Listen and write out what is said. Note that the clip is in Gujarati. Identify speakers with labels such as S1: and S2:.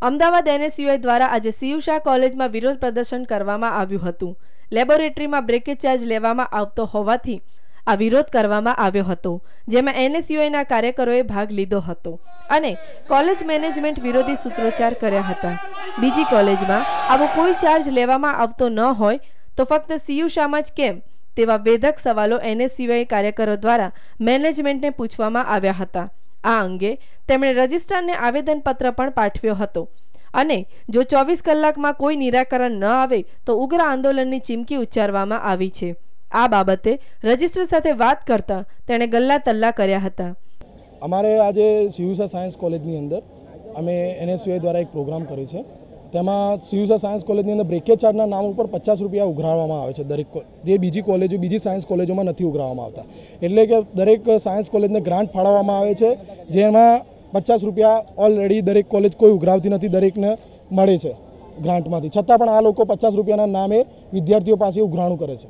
S1: અમદાવાદ NSUI દ્વારા આજે CU શાહ કોલેજમાં વિરોધ પ્રદર્શન કરવામાં આવ્યું હતું। લેબોરેટરીમાં બ્રેકેજ ચાર્જ લેવામાં આવતો હોવાથી આ વિરોધ કરવામાં આવ્યો હતો, જેમાં NSUIના કાર્યકરોએ ભાગ લીધો હતો અને કોલેજ મેનેજમેન્ટ વિરોધી સૂત્રોચ્ચાર કર્યા હતા। બીજી કોલેજમાં આવો કોઈ ચાર્જ લેવામાં આવતો ન હોય તો ફક્ત CU શાહમાં જ કેમ તેવા વેધક સવાલો NSUI કાર્યકરો દ્વારા મેનેજમેન્ટને પૂછવામાં આવ્યા હતા। આ અંગે તેમણે રજિસ્ટ્રારને આવેદનપત્ર પણ પાઠવ્યો હતો અને જો 24 કલાકમાં કોઈ નિરાકરણ ન આવે તો ઉગ્ર આંદોલનની ચીમકી ઉચ્ચારવામાં આવી છે। આ બાબતે રજિસ્ટ્રાર સાથે વાત કરતા તેણે ગલ્લા તલ્લા કર્યા હતા।
S2: અમારે આજે CU શાહ સાયન્સ કોલેજની અંદર અમે NSUI દ્વારા એક પ્રોગ્રામ કર્યો છે। તેમાં CU શાહ સાયન્સ કોલેજની અંદર બ્રેકેજ ચાર્જના નામ ઉપર 50 રૂપિયા ઉઘરાવવામાં આવે છે દરેક, જે બીજી સાયન્સ કોલેજોમાં નથી ઉઘરાવવામાં આવતા। એટલે કે દરેક સાયન્સ કોલેજને ગ્રાન્ટ ફાળવવામાં આવે છે, જેમાં 50 રૂપિયા ઓલરેડી દરેક કોલેજ કોઈ ઉઘરાવતી નથી, દરેકને મળે છે ગ્રાન્ટમાંથી, છતાં પણ આ લોકો 50 રૂપિયાના નામે વિદ્યાર્થીઓ પાસે ઉઘરાણું કરે છે।